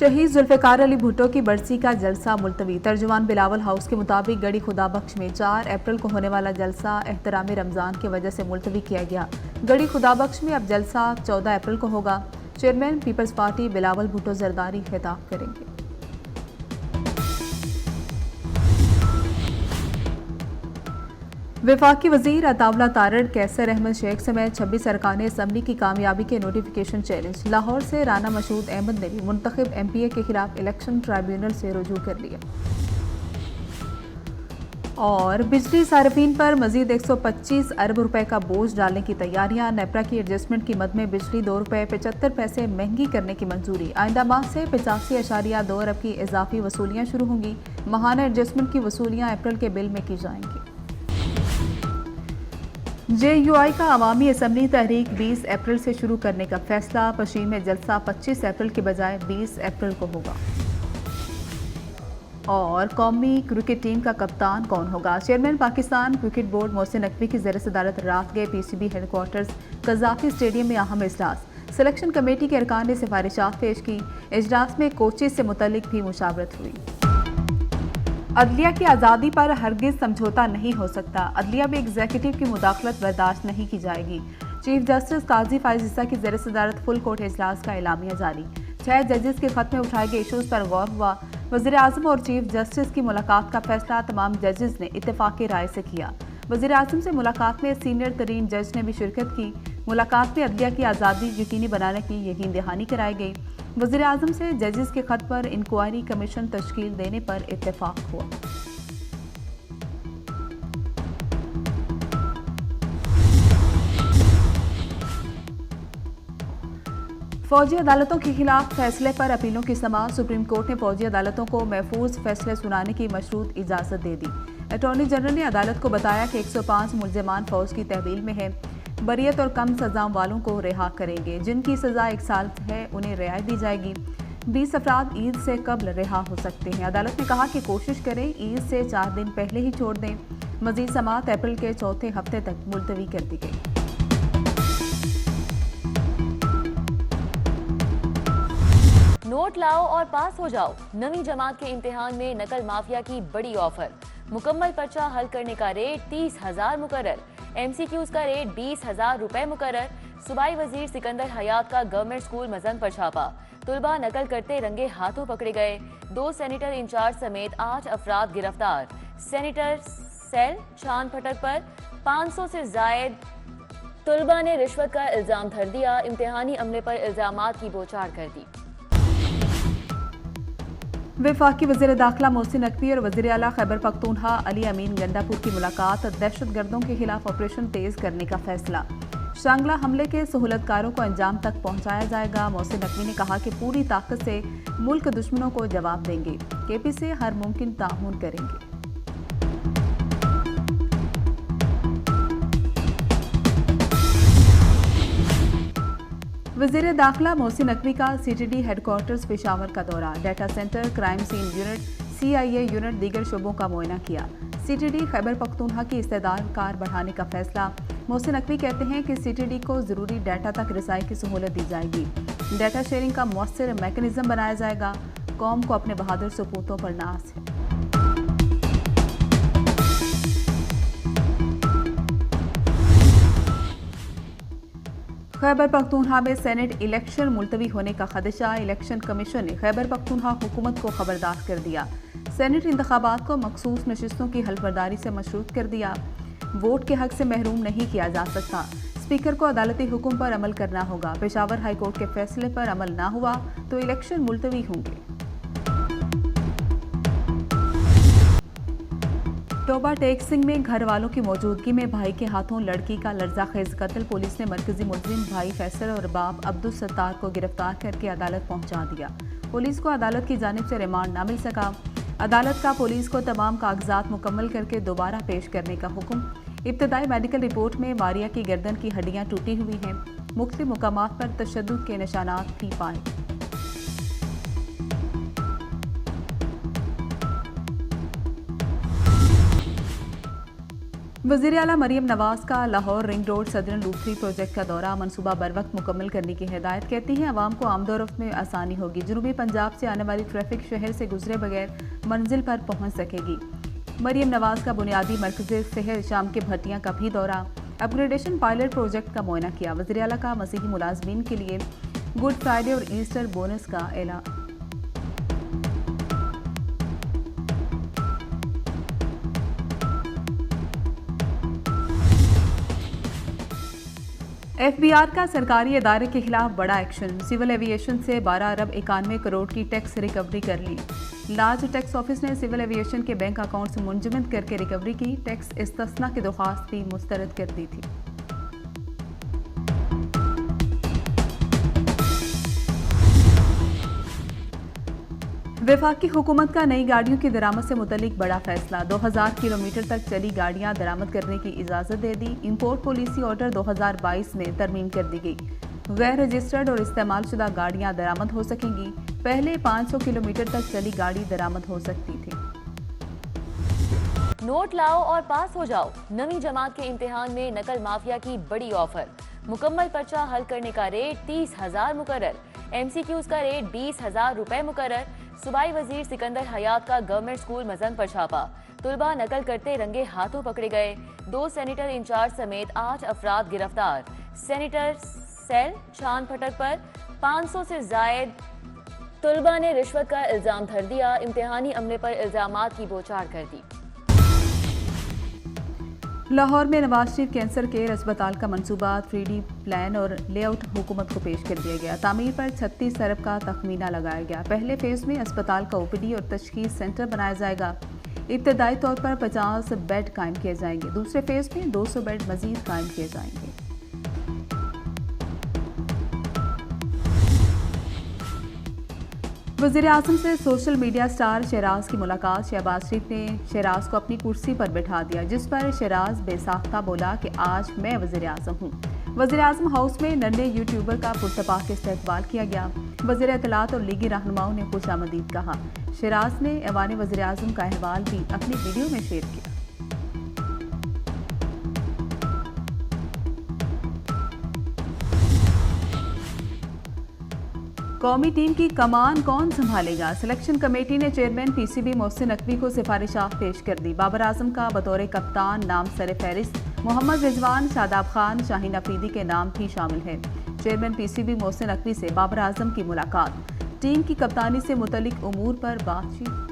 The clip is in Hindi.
शहीद जुल्फ़िकार अली भुट्टो की बरसी का जलसा मुलतवी। तर्जुमान बिलावल हाउस के मुताबिक गड़ी खुदा बख्श में 4 अप्रैल को होने वाला जलसा एहतराम रमज़ान की वजह से मुलतवी किया गया। गड़ी खुदा बख्श में अब जलसा 14 अप्रैल को होगा। Chairman Peoples Party Bilawal Bhutto Zardari खिताब करेंगे। वफाकी वजीर अतावला तारड़ कैसर अहमद शेख समेत 26 अरकान असम्बली की कामयाबी के नोटिफिकेशन चैलेंज। लाहौर से राना मसूद अहमद ने भी मुंतखब MPA के खिलाफ इलेक्शन ट्राइब्यूनल से रुजू कर लिया। और बिजली सार्फिन पर मजीद 125 अरब रुपए का बोझ डालने की तैयारियां। नेपरा की एडजस्टमेंट कीमत में बिजली 2 रुपए 75 पैसे महंगी करने की मंजूरी। आइंदा माह से 85.2 अरब की इजाफी वसूलियां शुरू होंगी। माहाना एडजस्टमेंट की वसूलियां अप्रैल के बिल में की जाएंगी। JUI का अवामी असम्बली तहरीक 20 अप्रैल से शुरू करने का फैसला। पश्चिम में जलसा 25 अप्रैल के बजाय 20 अप्रैल को होगा। और कौमी क्रिकेट टीम का कप्तान कौन होगा? Chairman Pakistan cricket board Mohsin Naqvi की ज़ेर सदारत रात गए PCB हेडक्वार्टर्स कज़ाफ़ी स्टेडियम में अहम इजलास। सिलेक्शन कमेटी के अरकान ने सिफारिशात पेश की। इजलास में कोचेज से मुतल्लिक भी मुशावरत हुई। अदलिया की आज़ादी पर हरगिज समझौता नहीं हो सकता। अदलिया में एग्जीक्यूटिव की मुदाखलत बर्दाश्त नहीं की जाएगी। चीफ जस्टिस काजी फाइज ईसा की ज़ेर सदारत फुल कोर्ट इजलास का एलामिया जारी। 6 जजेस के खत में उठाए गए इशूज़ पर गौर हुआ। वज़ीर आज़म और चीफ जस्टिस की मुलाकात का फैसला तमाम जजेस ने इत्तेफाक़ी राय से किया। वज़ीर आज़म से मुलाकात में सीनियर तरीन जज ने भी शिरकत की। मुलाकात में अदलिया की आज़ादी यकीनी बनाने की यकीन दहानी कराई गई। वज़ीर आज़म से जजेस के खत पर इंक्वायरी कमीशन तश्कील देने पर इत्तेफाक हुआ। फौजी अदालतों के खिलाफ फैसले पर अपीलों की समाअत। सुप्रीम कोर्ट ने फौजी अदालतों को महफूज फैसले सुनाने की मशरूत इजाज़त दे दी। अटॉर्नी जनरल ने अदालत को बताया कि 105 मुल्ज़िमान फौज की तहवील में है। बरियत और कम सजाओं वालों को रिहा करेंगे। जिनकी सजा 1 साल है उन्हें रिहाई दी जाएगी। 20 अफराद ईद से कब्ल रिहा हो सकते हैं। अदालत ने कहा कि कोशिश करें ईद से 4 दिन पहले ही छोड़ दें। मजीद समाअत अप्रैल के चौथे हफ्ते तक मुलतवी कर दी गई। नोट लाओ और पास हो जाओ। नवीं जमात के इम्तिहान में नकल माफिया की बड़ी ऑफर। मुकम्मल पर्चा हल करने का रेट 30,000 मुकर्रर। MCQs का रेट 20,000 रुपए मुकर्रर। सूबाई वजीर सिकंदर हयात का गवर्नमेंट स्कूल मजन पर छापा। तुलबा नकल करते रंगे हाथों पकड़े गए। 2 सैनिटर इंचार्ज समेत 8 अफराद गिरफ्तार। सैनिटर सेल छान फटक पर 500 से जायद तुलबा ने रिश्वत का इल्जाम धर दिया। इम्तिहानी अमले पर इल्जामात की बौछार कर दी। वफाकी वज़ीर दाखिला मोहसिन नकवी और वज़ीर आला खैबर पख्तूनख्वा अली अमीन गंडापुर की मुलाकात। दहशतगर्दों के खिलाफ ऑपरेशन तेज करने का फैसला। शांगला हमले के सहूलतकारों को अंजाम तक पहुंचाया जाएगा। मोहसिन नकवी ने कहा कि पूरी ताकत से मुल्क दुश्मनों को जवाब देंगे। KP से हर मुमकिन ताउन करेंगे। वज़ीर दाखिला मोहसिन नकवी का CTD हेडक्वार्टर्स पेशावर का दौरा। Data centre, crime scene unit, CIA unit, दीगर शोबों का मुआयना किया। CTD खैबर पख्तूनख्वा की इस्तेदाद कार बढ़ाने का फैसला। मोहसिन नकवी कहते हैं कि CTD को ज़रूरी डाटा तक रसाई की सहूलत दी जाएगी। डाटा शेयरिंग का मौसर मैकेनिज्म बनाया जाएगा। कौम को अपने बहादुर सपूतों पर नाज है। खैबर पख्तूनख्वा में सेनेट इलेक्शन मुलतवी होने का खदशा। इलेक्शन कमीशन ने खैबर पख्तूनख्वा हुकूमत को खबरदार कर दिया। सेनेट इंतखाबात को मखसूस नशिस्तों की हल्फबर्दारी से मशरूत कर दिया। वोट के हक से महरूम नहीं किया जा सकता। स्पीकर को अदालती हुक्म पर अमल करना होगा। पेशावर हाई कोर्ट के फैसले पर अमल ना हुआ तो इलेक्शन मुलतवी होंगे। टोबा टेक्सिंग में घर वालों की मौजूदगी में भाई के हाथों लड़की का लर्जाखेज कत्ल। पुलिस ने मरकजी मुलजिम भाई फैसल और बाप अब्दुल सत्तार को गिरफ्तार करके अदालत पहुंचा दिया। पुलिस को अदालत की जानिब से रिमांड न मिल सका। अदालत का पुलिस को तमाम कागजात मुकम्मल करके दोबारा पेश करने का हुक्म। इब्तदाई मेडिकल रिपोर्ट में मारिया की गर्दन की हड्डियां टूटी हुई हैं। मुख्तलिफ मुकामात पर तशद्दुद के निशानात भी पाए। वज़ीर आला मरियम नवाज का Lahore ring road southern loop 3 project का दौरा मनसूबा बर वक्त मुकम्मल करने की हिदायत। कहती हैं आवाम को आमदोरफ्त में आसानी होगी। जनूबी पंजाब से आने वाली ट्रैफिक शहर से गुजरे बगैर मंजिल पर पहुंच सकेगी। मरियम नवाज का बुनियादी मरकज़ सेहत शाम के भट्टियां का भी दौरा। अपग्रेडेशन पायलट प्रोजेक्ट का मुआयना किया। वज़ीर आला का मसीही मुलाजमीन के लिए गुड फ्राइडे और ईस्टर बोनस का ऐलान। FBR का सरकारी इदारे के खिलाफ बड़ा एक्शन। सिविल एविएशन से 12 अरब 91 करोड़ की टैक्स रिकवरी कर ली। लार्ज टैक्स ऑफिस ने सिविल एविएशन के बैंक अकाउंट से मुंजमद करके रिकवरी की। टैक्स इस्तिस्ना की दरख्वास्त भी मुस्तरद कर दी थी। वफाकी हुकूमत का नई गाड़ियों की दरामद से मुतल्लिक बड़ा फैसला। 2000 किलोमीटर तक चली गाड़ियां दरामद करने की इजाज़त दे दी। इंपोर्ट पॉलिसी ऑर्डर 2022 में तरमीम कर दी गई। गैर रजिस्टर्ड और इस्तेमाल शुदा गाड़ियां दरामद हो सकेंगी। पहले 500 किलोमीटर तक चली गाड़ी दरामद हो सकती थी। नोट लाओ और पास हो जाओ। नवीं जमात के इम्तिहान में नकल माफिया की बड़ी ऑफर। मुकम्मल पर्चा हल करने का रेट 30,000 मुकर्रर। MCQs का रेट 20,000 रुपए मुकर्रर। सूबाई वजीर सिकंदर हयात का गवर्नमेंट स्कूल मजन पर छापा। तुलबा नकल करते रंगे हाथों पकड़े गए। 2 सैनिटर इंचार्ज समेत 8 अफराद गिरफ्तार। सैनिटर सेल छान फटक पर 500 से जायद तुलबा ने रिश्वत का इल्जाम धर दिया। इम्तिहानी अमले पर इल्जामात की बौछार कर दी। लाहौर में नवाज शरीफ कैंसर केयर अस्पताल का मंसूबा 3D प्लान और लेआउट हुकूमत को पेश कर दिया गया। तामीर पर 36 अरब का तखमीना लगाया गया। पहले फेज में अस्पताल का OPD और तशखीस सेंटर बनाया जाएगा। इब्तदाई तौर पर 50 बेड कायम किए जाएंगे। दूसरे फेज में 200 बेड मजीद कायम किए जाएंगे। वज़ीर आज़म से सोशल मीडिया स्टार शहराज की मुलाकात। शहबाज शरीफ ने शहराज को अपनी कुर्सी पर बैठा दिया, जिस पर शहराज बेसाख्ता बोला कि आज मैं वज़ीर आज़म हूँ। वज़ीर आज़म हाउस में नन्हे यूट्यूबर का पुरतपाक इस्तकबाल किया गया। वज़ीर इत्तलात और लीगी रहनुमाओं ने खुशामदीद कहा। शहराज ने ऐवान वज़ीर आज़म का अहवाल भी अपनी वीडियो में शेयर किया। कौमी टीम की कमान कौन संभालेगा? सिलेक्शन कमेटी ने चेयरमैन PCB मोहसिन नकवी को सिफारिशात पेश कर दी। बाबर आजम का बतौर कप्तान नाम सर फहरिस्त। मोहम्मद रिजवान, शादाब खान, शाहीन अफरीदी के नाम भी शामिल हैं। चेयरमैन PCB मोहसिन नकवी से बाबर आजम की मुलाकात। टीम की कप्तानी से मुतल्लिक उमूर पर बातचीत।